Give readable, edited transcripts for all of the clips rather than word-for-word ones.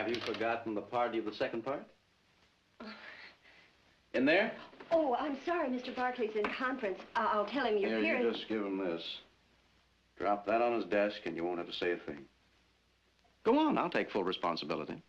Have you forgotten the party of the second part? In there? Oh, I'm sorry, Mr. Barclay's in conference. I'll tell him you're here. Here, you just give him this. Drop that on his desk and you won't have to say a thing. Go on, I'll take full responsibility.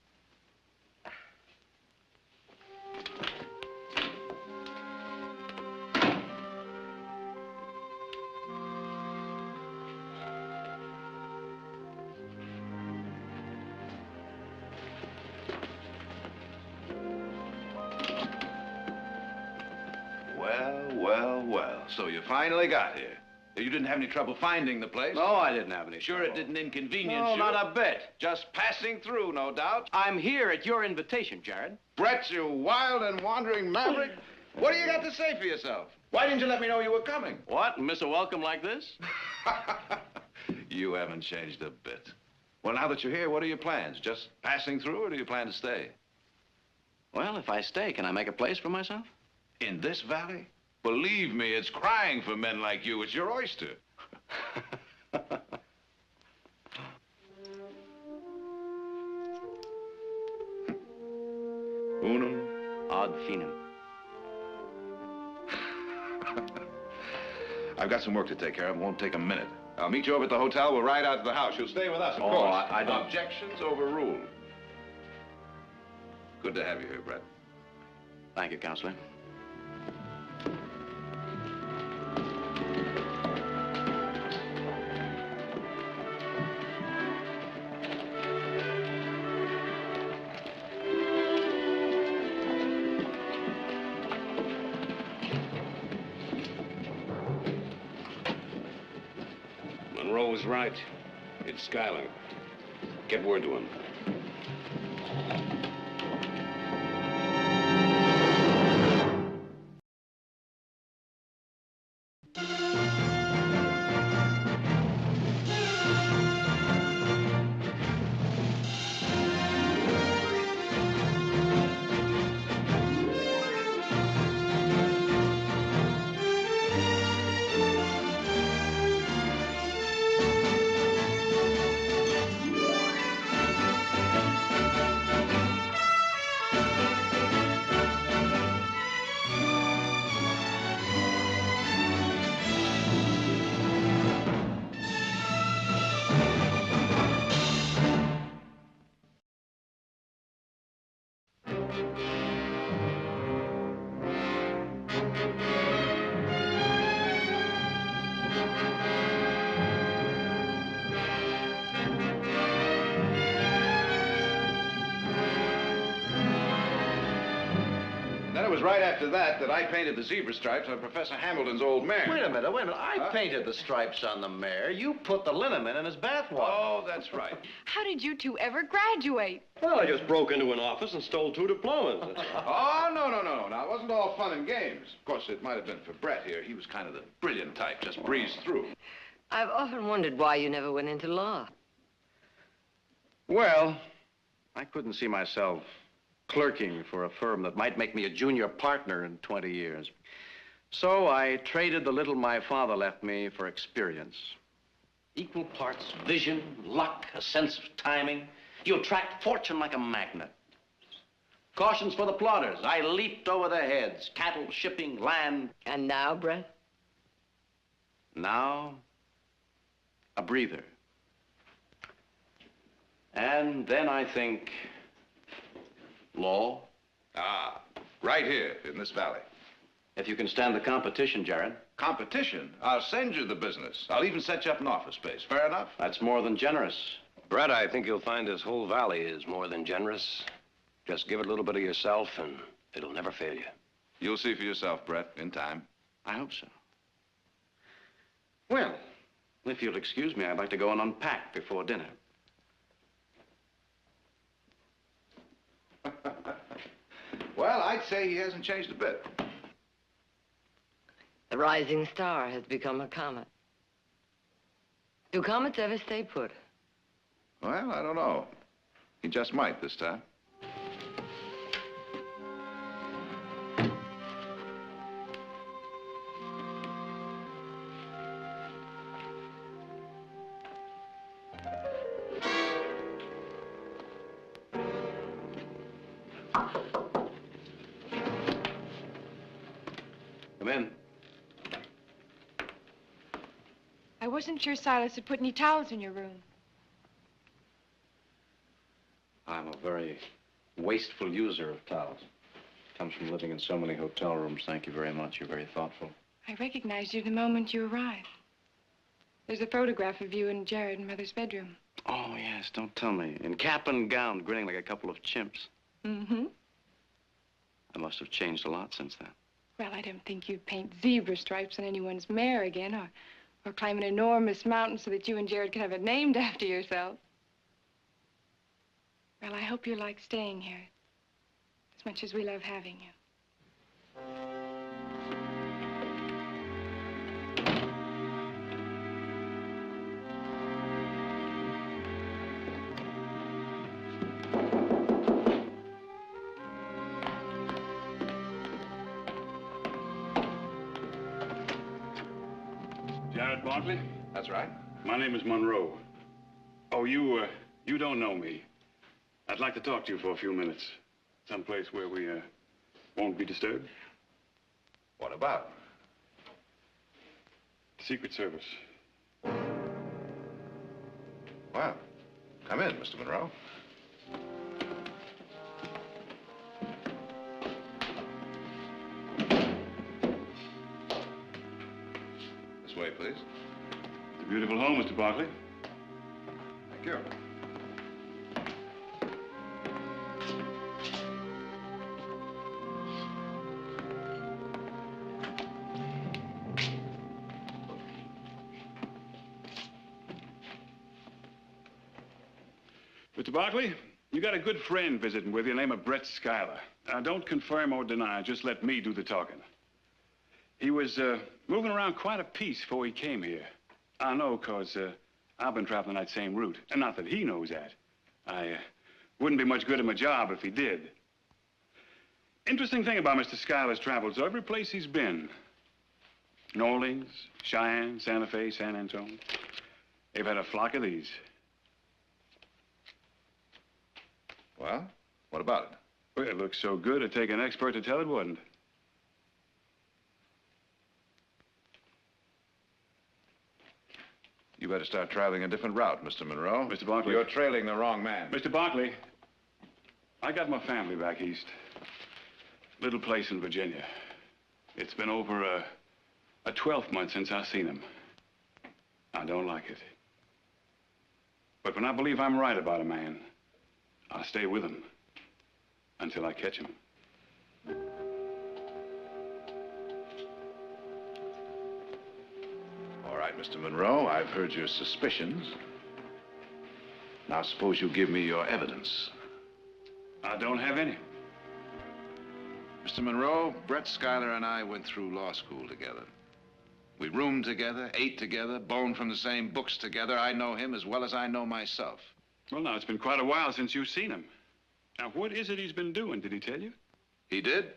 Well, so you finally got here. You didn't have any trouble finding the place? No, I didn't have any Sure trouble. it didn't inconvenience No, you? not a bit. Just passing through, no doubt. I'm here at your invitation, Jared. Brett, you wild and wandering maverick. What do you got to say for yourself? Why didn't you let me know you were coming? What, miss a welcome like this? You haven't changed a bit. Well, now that you're here, what are your plans? Just passing through, or do you plan to stay? Well, if I stay, can I make a place for myself? In this valley? Believe me, it's crying for men like you. It's your oyster. Unum ad finem. I've got some work to take care of. It won't take a minute. I'll meet you over at the hotel. We'll ride out to the house. You'll stay with us, of course. I don't... Objections overruled. Good to have you here, Brett. Thank you, Counselor. Was right. It's Schuyler. Get word to him. Right after that I painted the zebra stripes on Professor Hamilton's old mare. Wait a minute. I painted the stripes on the mare. You put the liniment in his bathwater. Oh, that's right. How did you two ever graduate? Well, I just broke into an office and stole 2 diplomas. Oh, no. Now, it wasn't all fun and games. Of course, it might have been for Brett here. He was kind of the brilliant type, just breezed through. I've often wondered why you never went into law. Well, I couldn't see myself clerking for a firm that might make me a junior partner in 20 years. So I traded the little my father left me for experience. Equal parts vision, luck, a sense of timing. You attract fortune like a magnet. Cautions for the plotters. I leaped over their heads. Cattle, shipping, land. And now, Brett? Now, a breather. And then I think law. Ah, right here in this valley. If you can stand the competition, Jared. Competition? I'll send you the business. I'll even set you up an office space. Fair enough? That's more than generous. Brett, I think you'll find this whole valley is more than generous. Just give it a little bit of yourself and it'll never fail you. You'll see for yourself, Brett, in time. I hope so. Well, if you'll excuse me, I'd like to go and unpack before dinner. Well, I'd say he hasn't changed a bit. The rising star has become a comet. Do comets ever stay put? Well, I don't know. He just might this time. Come in. I wasn't sure Silas had put any towels in your room. I'm a very wasteful user of towels. Comes from living in so many hotel rooms. Thank you very much. You're very thoughtful. I recognized you the moment you arrived. There's a photograph of you and Jared in Mother's bedroom. Oh, yes, don't tell me. In cap and gown, grinning like a couple of chimps. Mm-hmm. I must have changed a lot since then. Well, I don't think you'd paint zebra stripes on anyone's mare again, or climb an enormous mountain so that you and Jared could have it named after yourself. Well, I hope you like staying here as much as we love having you. Jared Barkley? That's right. My name is Monroe. Oh, you don't know me. I'd like to talk to you for a few minutes. Someplace where we, won't be disturbed. What about? Secret Service. Well, come in, Mr. Monroe. This way, please. It's a beautiful home, Mr. Barkley. Thank you. Mr. Barkley, you got a good friend visiting with you named Brett Schuyler. Now, don't confirm or deny, just let me do the talking. He was moving around quite a piece before he came here. I know, because I've been traveling that same route. And not that he knows that. I wouldn't be much good at my job if he did. Interesting thing about Mr. Schuyler's travels, every place he's been, New Orleans, Cheyenne, Santa Fe, San Antonio, they've had a flock of these. Well, what about it? Well, it looks so good, it'd take an expert to tell it wouldn't. You better start traveling a different route, Mr. Monroe. Mr. Barkley. You're trailing the wrong man. Mr. Barkley, I got my family back east. Little place in Virginia. It's been over a 12th month since I seen him. I don't like it. But when I believe I'm right about a man, I'll stay with him until I catch him. All right, Mr. Monroe, I've heard your suspicions. Now, suppose you give me your evidence. I don't have any. Mr. Monroe, Brett Schuyler and I went through law school together. We roomed together, ate together, boned from the same books together. I know him as well as I know myself. Well, now, it's been quite a while since you've seen him. Now, what is it he's been doing? Did he tell you? He did.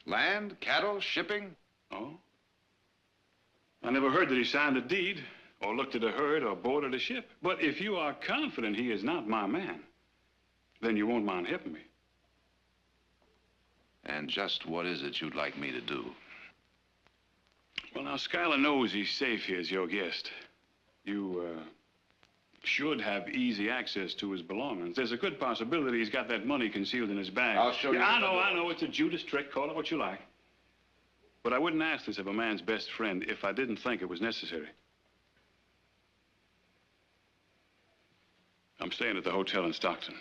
Land, cattle, shipping. Oh? I never heard that he signed a deed, or looked at a herd, or boarded a ship. But if you are confident he is not my man, then you won't mind helping me. And just what is it you'd like me to do? Well, now, Schuyler knows he's safe here as your guest. You, should have easy access to his belongings. There's a good possibility he's got that money concealed in his bag. I'll show you. I know. It's a Judas trick. Call it what you like. But I wouldn't ask this of a man's best friend if I didn't think it was necessary. I'm staying at the hotel in Stockton.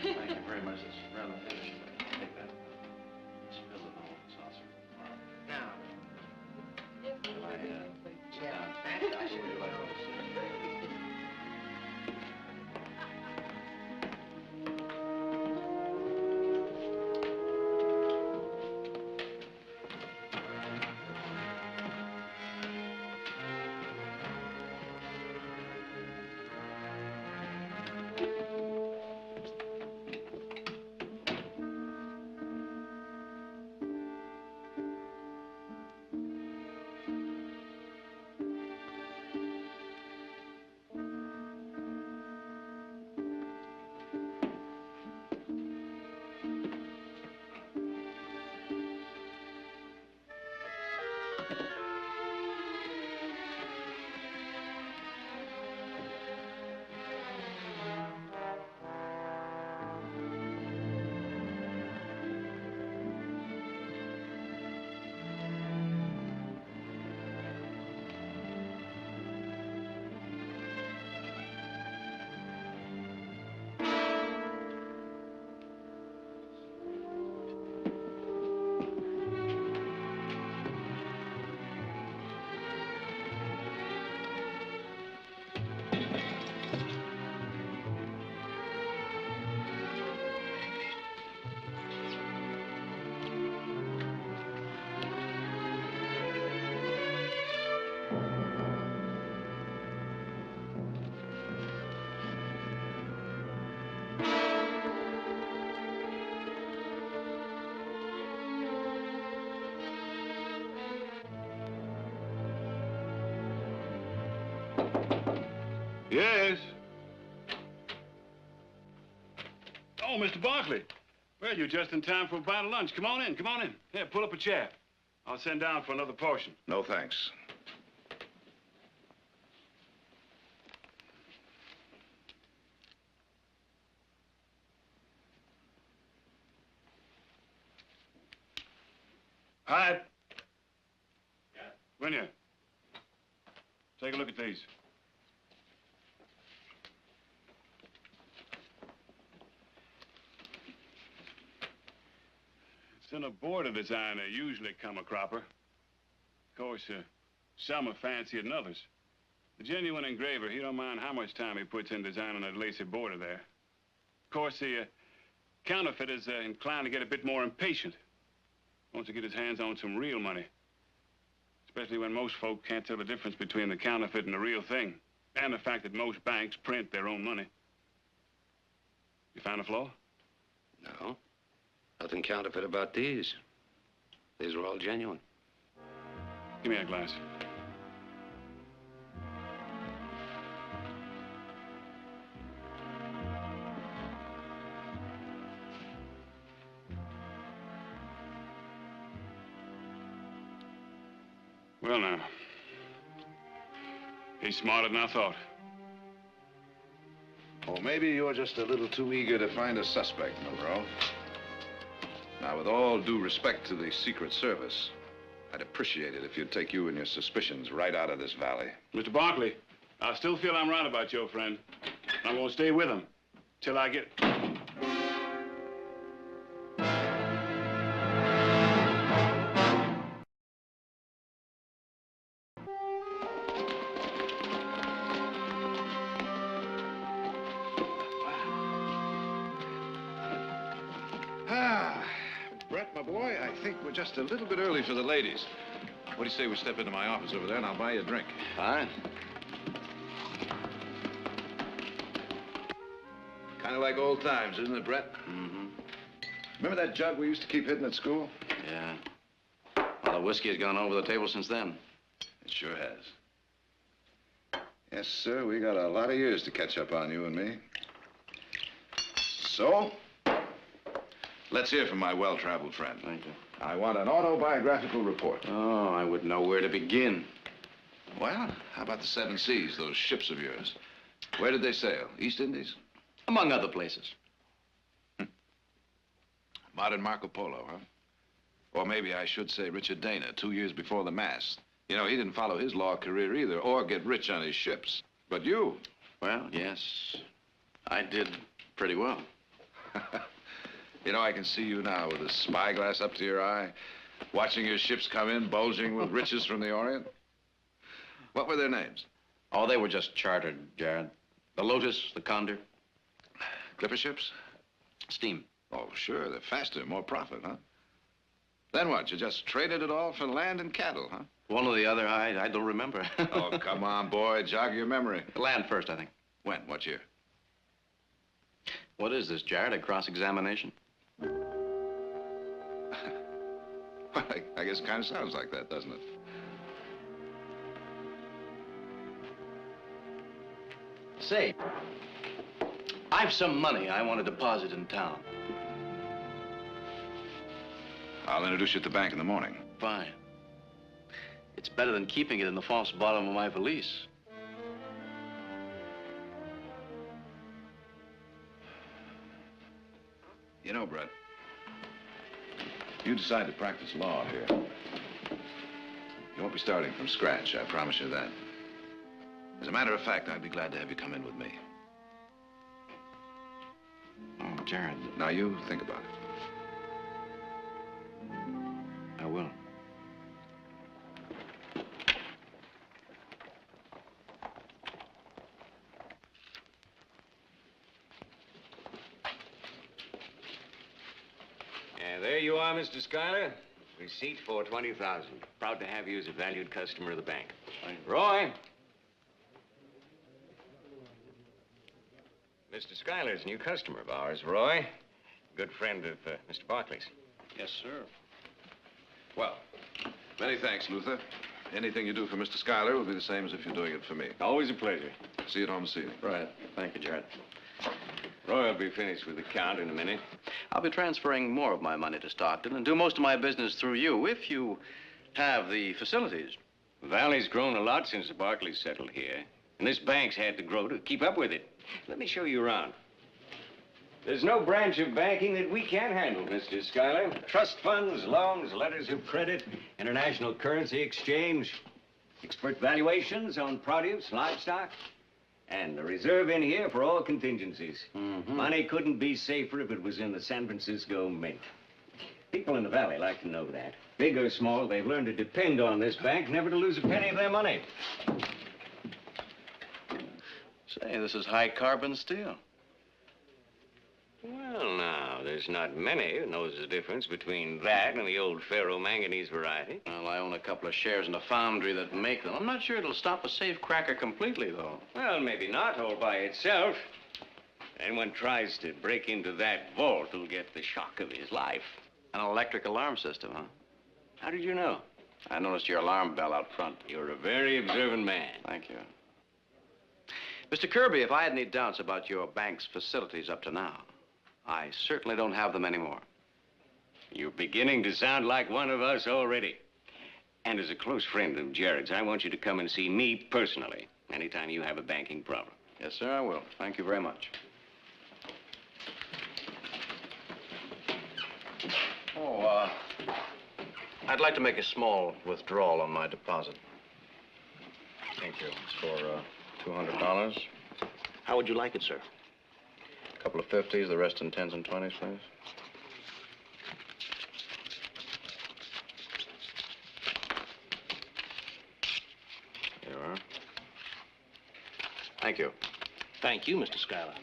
Thank you very much. It's rather finished. Take that. Spill it all in the saucer. Now. Yes. Oh, Mr. Barkley. Well, you're just in time for a bite of lunch. Come on in, come on in. Here, pull up a chair. I'll send down for another portion. No, thanks. Hi. Yeah. When you? Take a look at these. It's in a border design that usually come a cropper. Of course, some are fancier than others. The genuine engraver, he don't mind how much time he puts in designing that lacy border there. Of course, the counterfeit is inclined to get a bit more impatient. Wants to get his hands on some real money. Especially when most folk can't tell the difference between the counterfeit and the real thing. And the fact that most banks print their own money. You found a flaw? No. Nothing counterfeit about these. These are all genuine. Give me a glass. Well, now, he's smarter than I thought. Or maybe you're just a little too eager to find a suspect, Monroe. Now, with all due respect to the Secret Service, I'd appreciate it if you'd take you and your suspicions right out of this valley. Mr. Barkley, I still feel I'm right about your friend. I'm going to stay with him till I get... Brett, my boy, I think we're just a little bit early for the ladies. What do you say we step into my office over there and I'll buy you a drink? Fine. Kind of like old times, isn't it, Brett? Mm-hmm. Remember that jug we used to keep hidden at school? Yeah. Well, the whiskey has gone over the table since then. It sure has. Yes, sir, we got a lot of years to catch up on, you and me. So, let's hear from my well-traveled friend. Thank you. I want an autobiographical report. Oh, I wouldn't know where to begin. Well, how about the Seven Seas, those ships of yours? Where did they sail? East Indies? Among other places. Modern Marco Polo, huh? Or maybe I should say Richard Dana, 2 years before the mast. You know, he didn't follow his law career either, or get rich on his ships. But you... Well, yes, I did pretty well. You know, I can see you now with a spyglass up to your eye, watching your ships come in, bulging with riches from the Orient. What were their names? Oh, they were just chartered, Jared. The Lotus, the Condor. Clipper ships? Steam. Oh, sure, they're faster, more profit, huh? Then what, you just traded it all for land and cattle, huh? One or the other, I don't remember. Oh, come on, boy, jog your memory. Land first, I think. When, what year? What is this, Jared, a cross-examination? Well, I guess it kind of sounds like that, doesn't it? Say, I've some money I want to deposit in town. I'll introduce you at the bank in the morning. Fine. It's better than keeping it in the false bottom of my valise. You know, Brett, you decide to practice law here. You won't be starting from scratch, I promise you that. As a matter of fact, I'd be glad to have you come in with me. Oh, Jared. Now, you think about it. I will. And there you are, Mr. Schuyler. Receipt for $20,000. Proud to have you as a valued customer of the bank. Roy. Mr. Schuyler's a new customer of ours, Roy. Good friend of Mr. Barkley's. Yes, sir. Well, many thanks, Luther. Anything you do for Mr. Schuyler will be the same as if you're doing it for me. Always a pleasure. See you at home this evening. Right. Thank you, Jared. Roy will be finished with the count in a minute. I'll be transferring more of my money to Stockton and do most of my business through you if you have the facilities. The valley's grown a lot since the Barclays settled here, and this bank's had to grow to keep up with it. Let me show you around. There's no branch of banking that we can't handle, Mr. Schuyler. Trust funds, loans, letters of credit, international currency exchange, expert valuations on produce, livestock, and a reserve in here for all contingencies. Money couldn't be safer if it was in the San Francisco Mint. People in the valley like to know that. Big or small, they've learned to depend on this bank, never to lose a penny of their money. Say, this is high-carbon steel. Well, now, there's not many who knows the difference between that and the old ferro-manganese variety. Well, I own a couple of shares in a foundry that make them. I'm not sure it'll stop a safe cracker completely, though. Well, maybe not all by itself. Anyone tries to break into that vault will get the shock of his life. An electric alarm system, huh? How did you know? I noticed your alarm bell out front. You're a very observant man. Thank you. Mr. Kirby, if I had any doubts about your bank's facilities up to now, I certainly don't have them anymore. You're beginning to sound like one of us already. And as a close friend of Jared's, I want you to come and see me personally anytime you have a banking problem. Yes, sir, I will. Thank you very much. Oh, I'd like to make a small withdrawal on my deposit. Thank you. It's for $200. How would you like it, sir? A couple of 50s, the rest in 10s and 20s, please. There you are. Thank you. Thank you, Mr. Schuyler.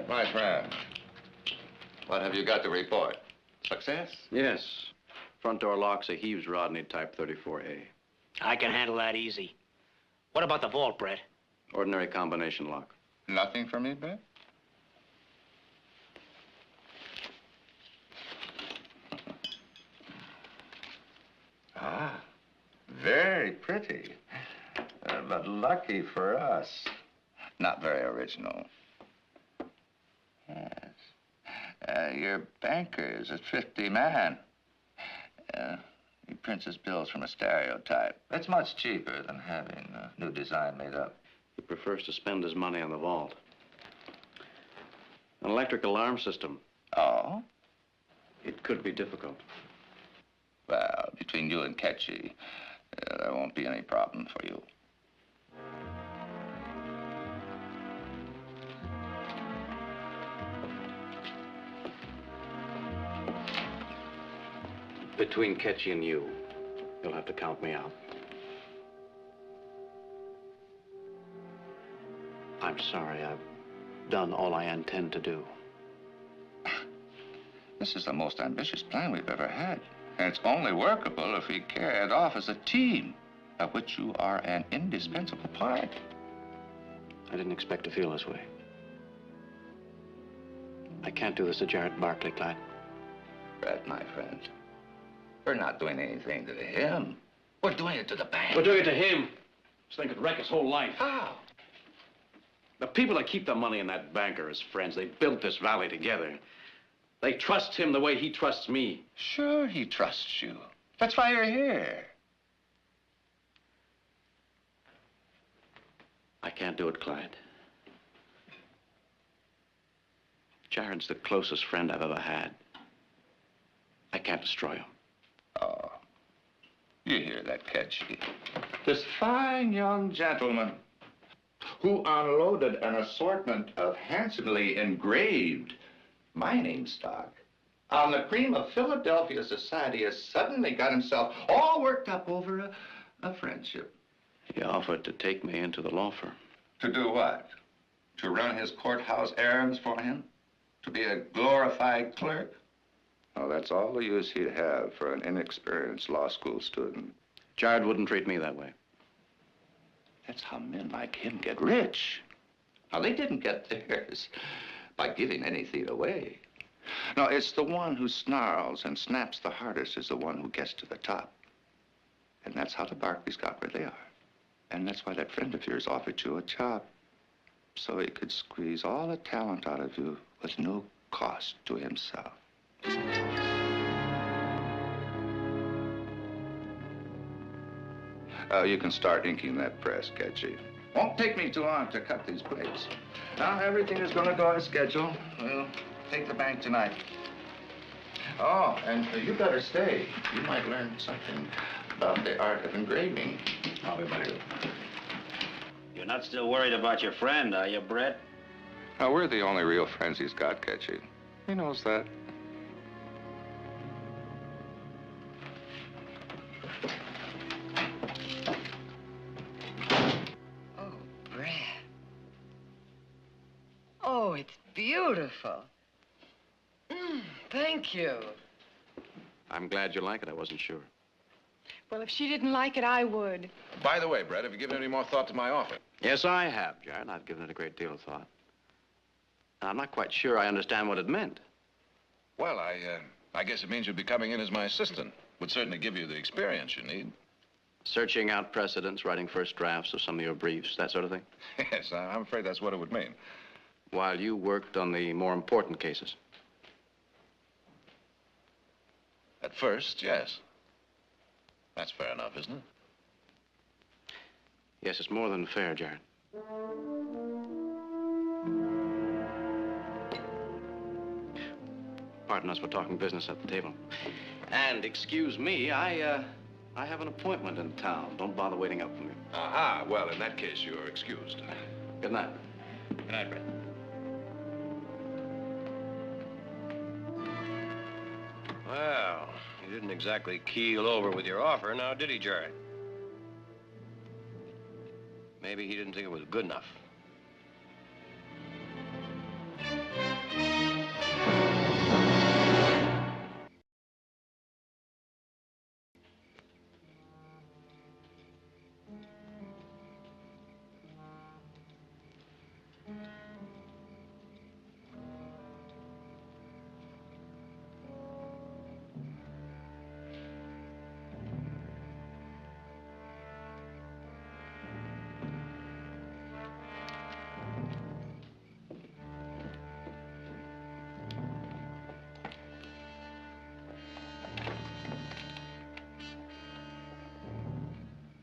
My friend, what have you got to report? Success? Yes. Front door lock's a Heaves Rodney type 34A. I can handle that easy. What about the vault, Brett? Ordinary combination lock. Nothing for me, Brett? Ah, very pretty. But lucky for us. Not very original. Yes. Your banker is a thrifty man. He prints his bills from a stereotype. That's much cheaper than having a new design made up. He prefers to spend his money on the vault. An electric alarm system. Oh? It could be difficult. Well, between you and Ketchy, there won't be any problem for you. Between Ketchy and you, you'll have to count me out. I'm sorry. I've done all I intend to do. This is the most ambitious plan we've ever had. And it's only workable if we carry it off as a team, of which you are an indispensable part. I didn't expect to feel this way. I can't do this to Jared Barkley, Clyde. Brett, my friend, we're not doing anything to him. We're doing it to the bank. We're doing it to him. This thing could wreck his whole life. How? The people that keep the money in that bank are his friends. They built this valley together. They trust him the way he trusts me. Sure he trusts you. That's why you're here. I can't do it, Clyde. Jared's the closest friend I've ever had. I can't destroy him. Oh, you hear that, Ketchy? This fine young gentleman who unloaded an assortment of handsomely engraved mining stock on the cream of Philadelphia society has suddenly got himself all worked up over a friendship. He offered to take me into the law firm. To do what? To run his courthouse errands for him? To be a glorified clerk? Oh, that's all the use he'd have for an inexperienced law school student. Jared wouldn't treat me that way. That's how men like him get rich. Now, they didn't get theirs by giving anything away. No, it's the one who snarls and snaps the hardest is the one who gets to the top. And that's how the Barclays got where they are. And that's why that friend of yours offered you a job. So he could squeeze all the talent out of you with no cost to himself. You can start inking that press, Ketchy. Won't take me too long to cut these plates. Now, everything is going to go as scheduled. We'll take the bank tonight. Oh, and you better stay. You might learn something about the art of engraving. I'll be back. You're not still worried about your friend, are you, Brett? Now, we're the only real friends he's got, Ketchy. He knows that. Oh, Brett. Oh, it's beautiful. Thank you. I'm glad you like it. I wasn't sure. Well, if she didn't like it, I would. By the way, Brett, have you given any more thought to my offer? Yes, I have, Jared. I've given it a great deal of thought. I'm not quite sure I understand what it meant. Well, I guess it means you'll be coming in as my assistant. Would certainly give you the experience you need. Searching out precedents, writing first drafts of some of your briefs, that sort of thing? Yes, I'm afraid that's what it would mean. While you worked on the more important cases. At first, yes. That's fair enough, isn't it? Yes, it's more than fair, Jared. Pardon us, we're talking business at the table. And excuse me, I have an appointment in town. Don't bother waiting up for me. Aha, well, in that case, you're excused. Good night. Good night, Brett. Well, you didn't exactly keel over with your offer, now did he, Jared? Maybe he didn't think it was good enough.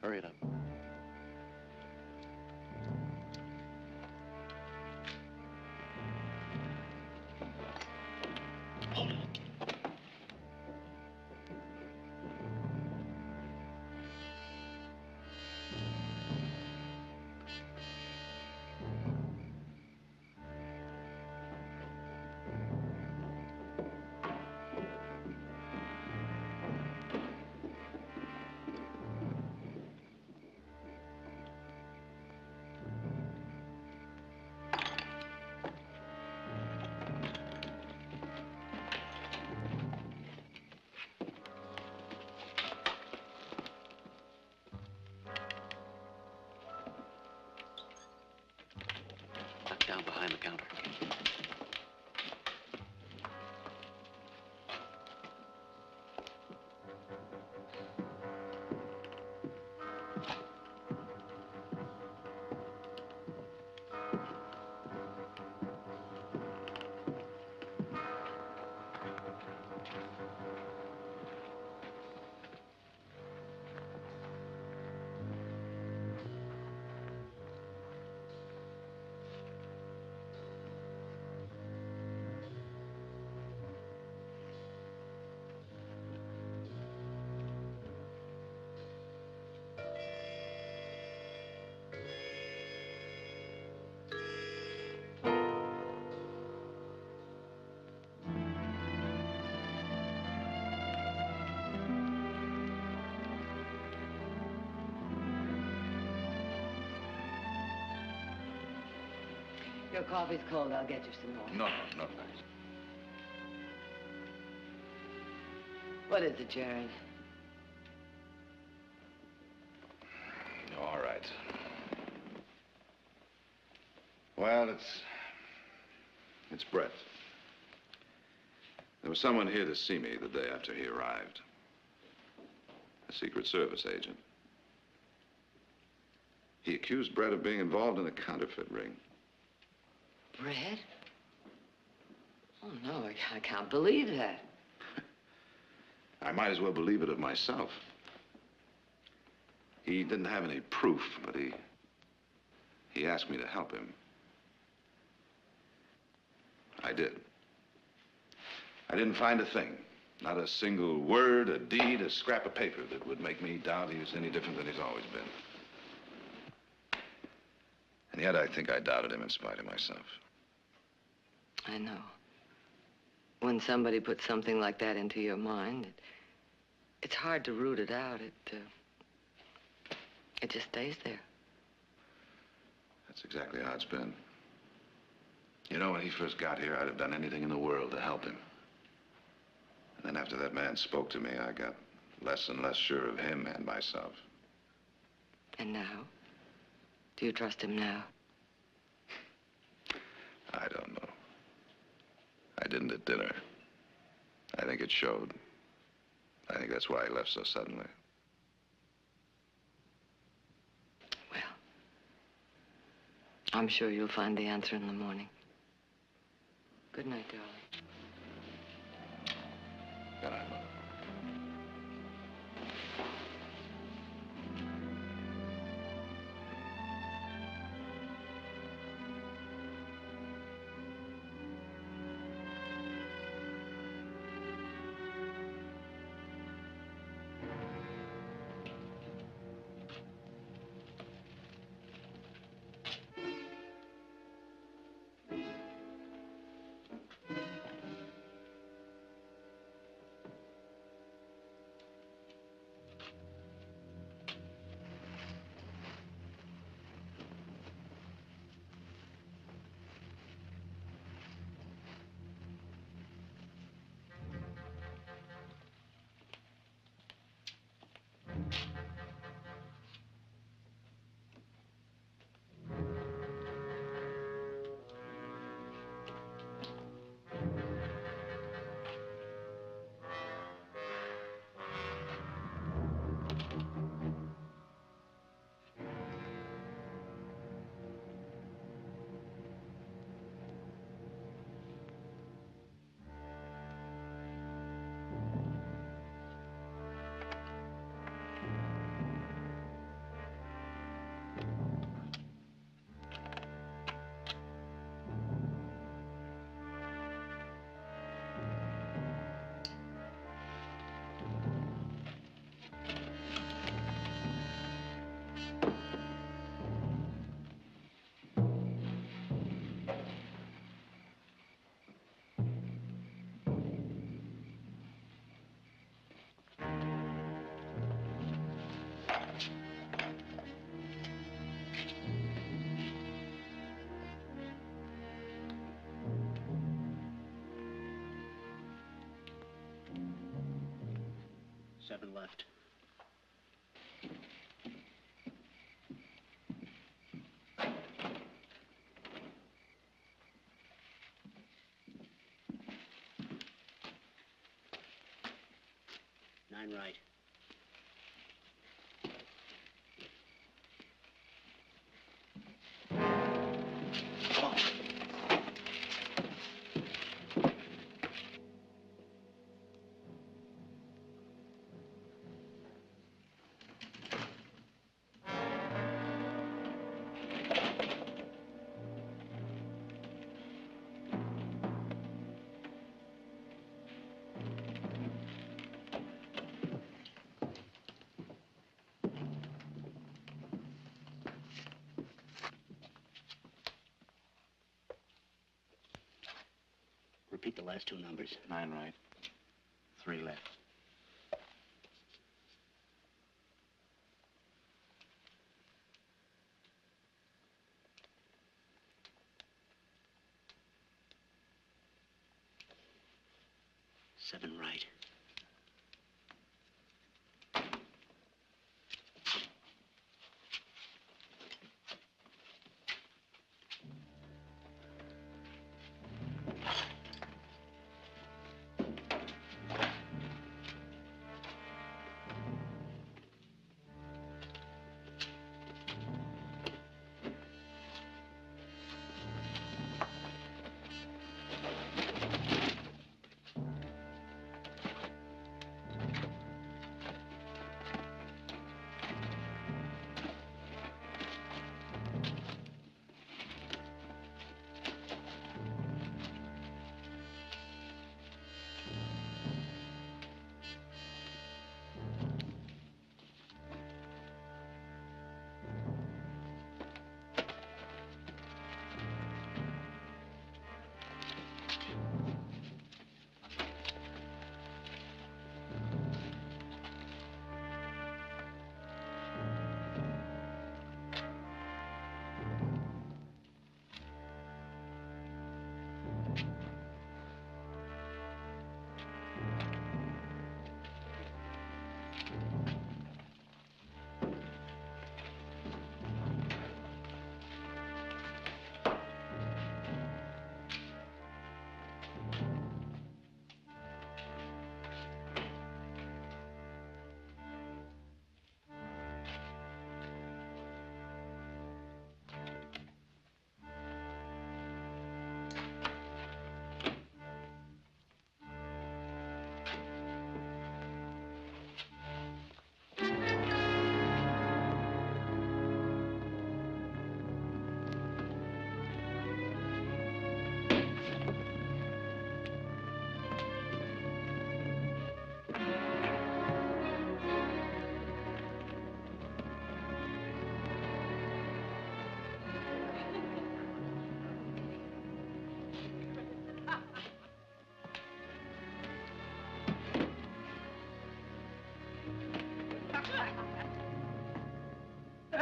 Hurry it up. Hold it. your coffee's cold, I'll get you some more. No, no, thanks. What is it, Jared? All right. Well, it's Brett. There was someone here to see me the day after he arrived. A Secret Service agent. He accused Brett of being involved in a counterfeit ring. Brett? Oh, no, I can't believe that. I might as well believe it of myself. He didn't have any proof, but he asked me to help him. I did. I didn't find a thing. Not a single word, a deed, a scrap of paper that would make me doubt he was any different than he's always been. And yet I think I doubted him in spite of myself. I know. When somebody puts something like that into your mind, it's hard to root it out. It just stays there. That's exactly how it's been. You know, when he first got here, I'd have done anything in the world to help him. And then after that man spoke to me, I got less and less sure of him and myself. And now? Do you trust him now? I don't know. I didn't at dinner. I think it showed. I think that's why he left so suddenly. Well, I'm sure you'll find the answer in the morning. Good night, darling. Good night, Mother. Seven left. Nine right. Repeat the last two numbers. Nine right, three left. 7 right.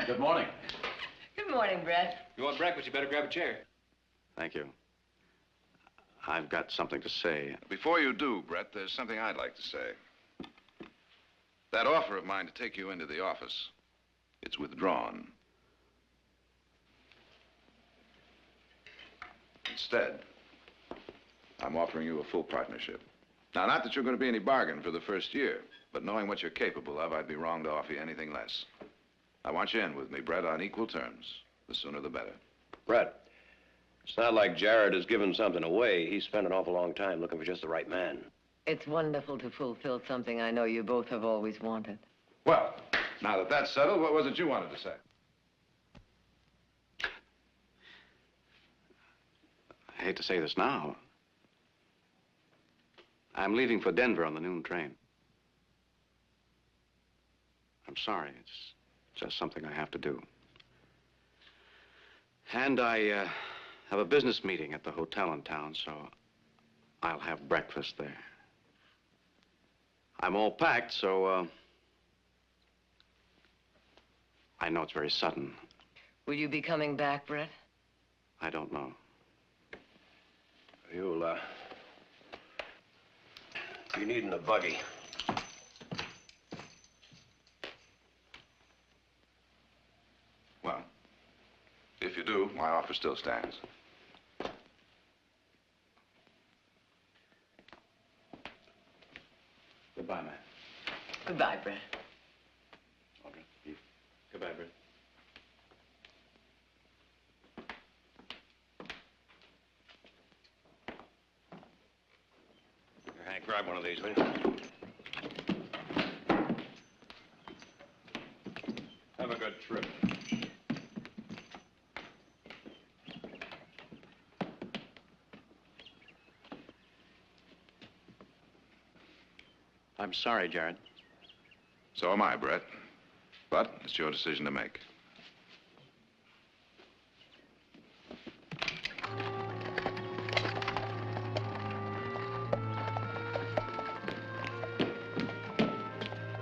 Good morning. Good morning, Brett. You want breakfast, you better grab a chair. Thank you. I've got something to say. Before you do, Brett, there's something I'd like to say. That offer of mine to take you into the office, it's withdrawn. Instead, I'm offering you a full partnership. Now, not that you're going to be any bargain for the first year, but knowing what you're capable of, I'd be wrong to offer you anything less. I want you in with me, Brett, on equal terms. The sooner the better. Brett, it's not like Jared has given something away. He spent an awful long time looking for just the right man. It's wonderful to fulfill something I know you both have always wanted. Well, now that that's settled, what was it you wanted to say? I hate to say this now. I'm leaving for Denver on the noon train. I'm sorry. It's just something I have to do. And I have a business meeting at the hotel in town, so I'll have breakfast there. I'm all packed, so I know it's very sudden. Will you be coming back, Brett? I don't know. You'll, be needing a buggy. Well, if you do, my offer still stands. Goodbye, man. Goodbye, Brett. Okay. Goodbye, Brett. Here, Hank, grab one of these, will you? Have a good trip. I'm sorry, Jared. So am I, Brett. But it's your decision to make.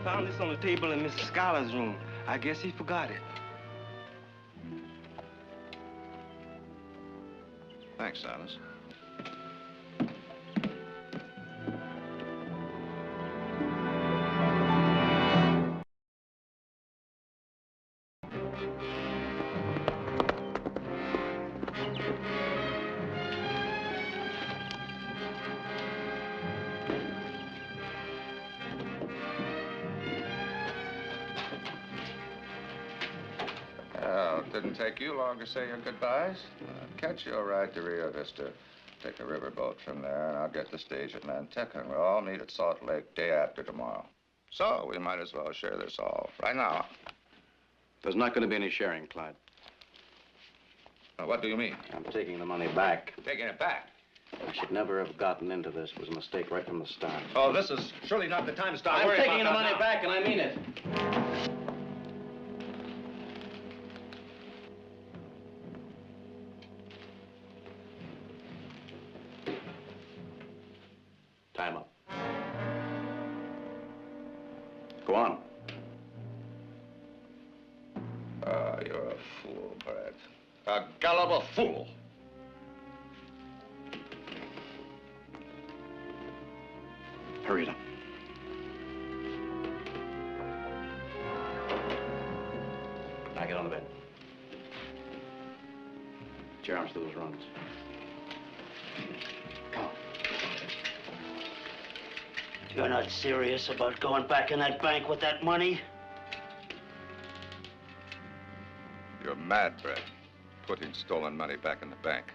Found this on the table in Mr. Schuyler's room. I guess he forgot it. Thanks, Silas. Didn't take you long to say your goodbyes. Catch your ride to Rio Vista. Take a riverboat from there, and I'll get the stage at Nantucket. We'll all meet at Salt Lake day after tomorrow. So we might as well share this all right now. There's not going to be any sharing, Clyde. What do you mean? I'm taking the money back. Taking it back? We should never have gotten into this. It was a mistake right from the start. Oh, this is surely not the time to start I'm worrying taking the about money that back, and I mean it. Time up. Go on. Ah, you're a fool, Brett. A gullible fool. Hurry it up. Now get on the bed. Put your arms through those rungs. Come on. You're not serious about going back in that bank with that money? You're mad, Brett. Putting stolen money back in the bank.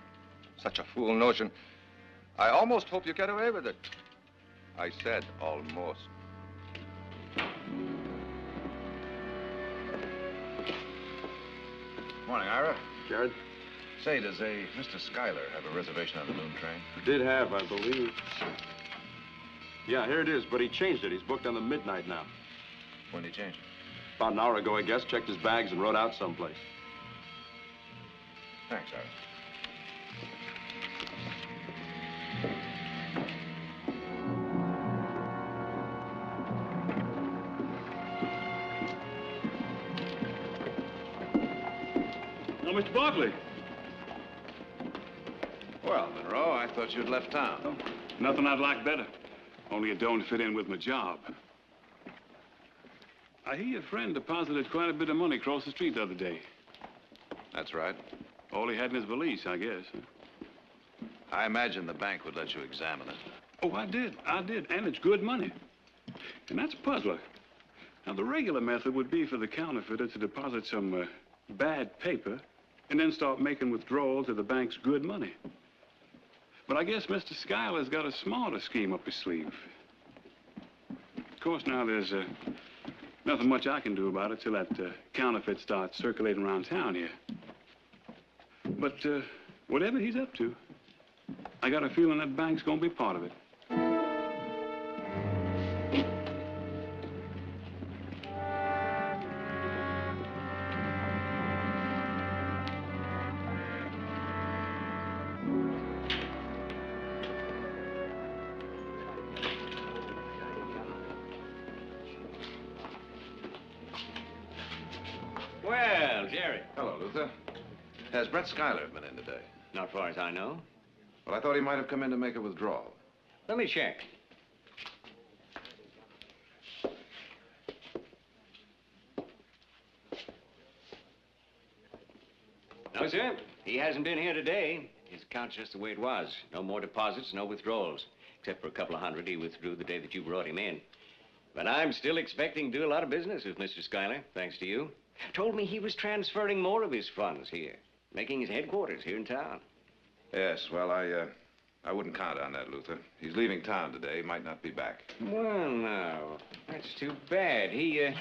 Such a fool notion. I almost hope you get away with it. I said almost. Morning, Ira. Jared? Say, does a Mr. Schuyler have a reservation on the noon train? Did have, I believe. Yeah, here it is, but he changed it. He's booked on the midnight now. When did he change it? About an hour ago, I guess. Checked his bags and rode out someplace. Thanks, Ira. Oh, Mr. Barkley. Well, Monroe, I thought you'd left town. Oh, nothing I'd like better. Only it don't fit in with my job. I hear your friend deposited quite a bit of money across the street the other day. That's right. All he had in his valise, I guess. I imagine the bank would let you examine it. Oh, I did. And it's good money. And that's a puzzler. Now, the regular method would be for the counterfeiter to deposit some bad paper and then start making withdrawals of the bank's good money. But I guess Mr. Schuyler's got a smarter scheme up his sleeve. Of course, now there's nothing much I can do about it till that counterfeit starts circulating around town here. But whatever he's up to, I got a feeling that bank's gonna be part of it. Well, Jerry. Hello, Luther. Has Brett Schuyler been in today? Not far as I know. Well, I thought he might have come in to make a withdrawal. Let me check. No, sir. He hasn't been here today. His account's just the way it was. No more deposits, no withdrawals. Except for a couple of hundred he withdrew the day that you brought him in. But I'm still expecting to do a lot of business with Mr. Schuyler, thanks to you. Told me he was transferring more of his funds here, making his headquarters here in town. Yes, well, I wouldn't count on that, Luther. He's leaving town today. He might not be back. Well, now, that's too bad. He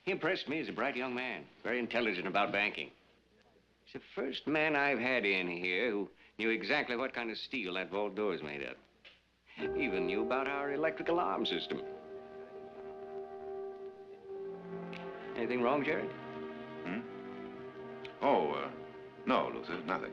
impressed me as a bright young man, very intelligent about banking. He's the first man I've had in here who knew exactly what kind of steel that vault door is made of. Even knew about our electric alarm system. Anything wrong, Jared? Hmm? Oh, no, Luther, nothing.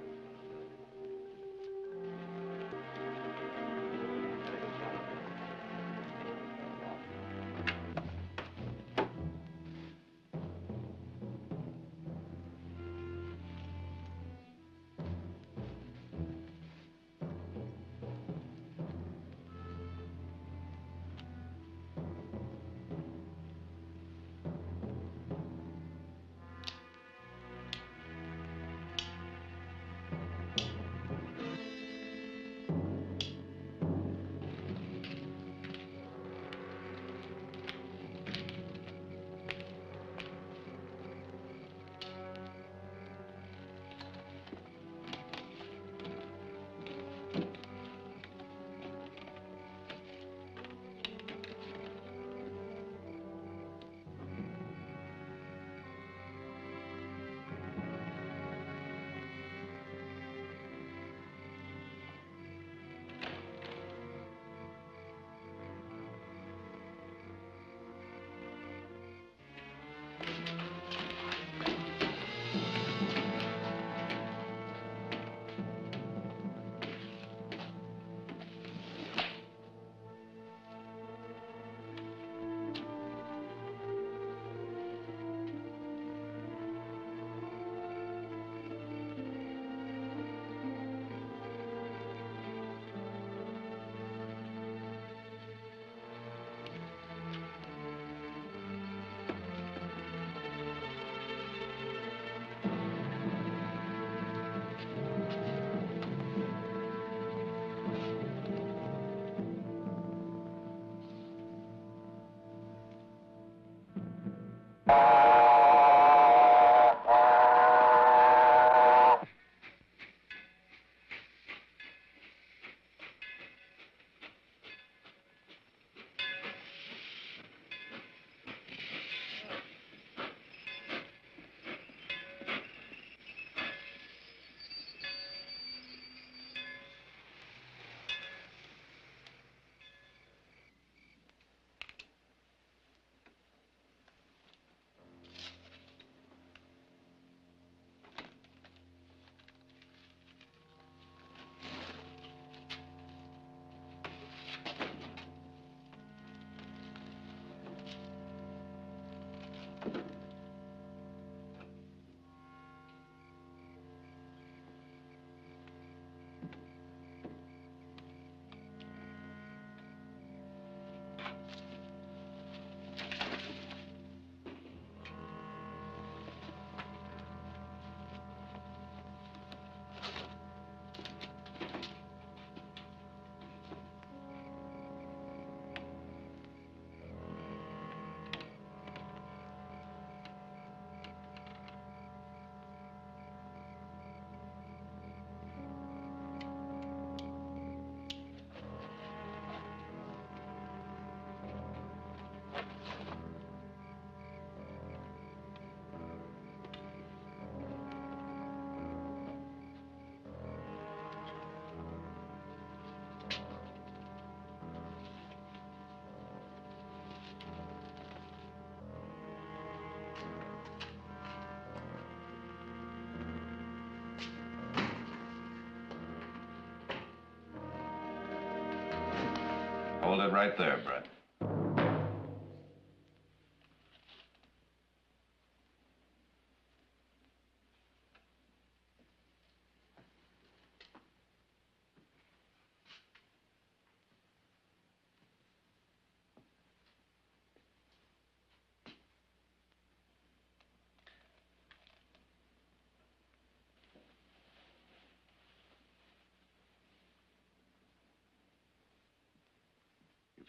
Hold it right there, Brett.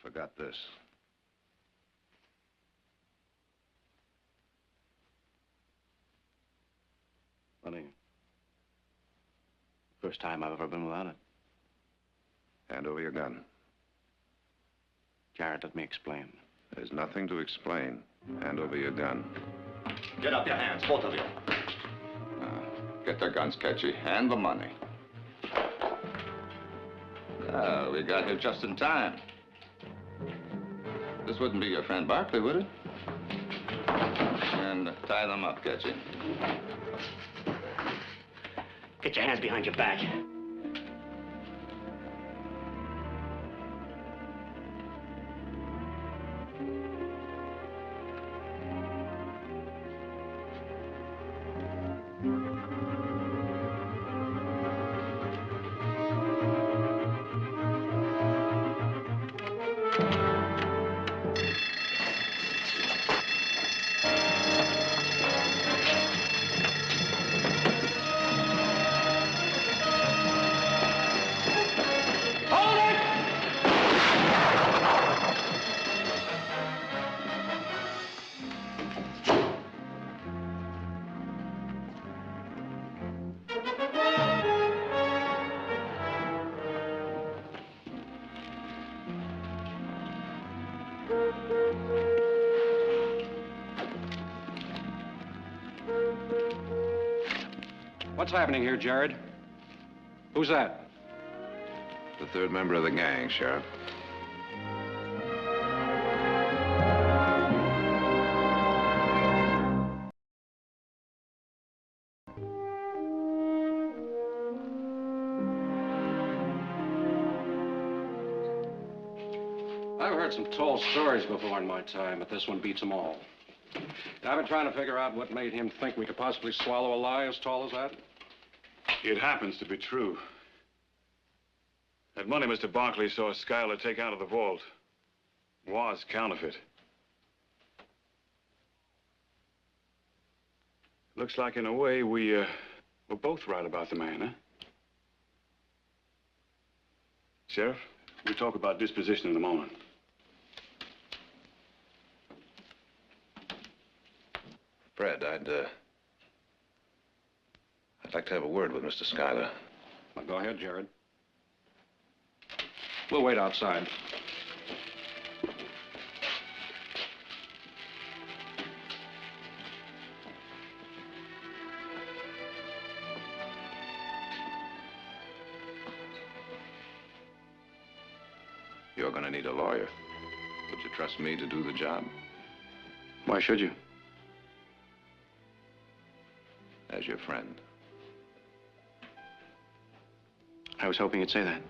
Forgot this. Funny. First time I've ever been without it. Hand over your gun. Jared, let me explain. There's nothing to explain. Hand over your gun. Get up your hands, both of you. Get their guns, Ketchy, and the money. We got here just in time. This wouldn't be your friend Barkley, would it? And tie them up, Ketchy. Get your hands behind your back. What's happening here, Jared? Who's that? The third member of the gang, Sheriff. I've heard some tall stories before in my time, but this one beats them all. I've been trying to figure out what made him think we could possibly swallow a lie as tall as that. It happens to be true. That money Mr. Barkley saw Schuyler take out of the vault was counterfeit. Looks like, in a way, we're both right about the man, huh? Sheriff, we'll talk about disposition in a moment. Fred, I'd like to have a word with Mr. Schuyler. Well, go ahead, Jared. We'll wait outside. You're going to need a lawyer. Would you trust me to do the job? Why should you? As your friend. I was hoping you'd say that.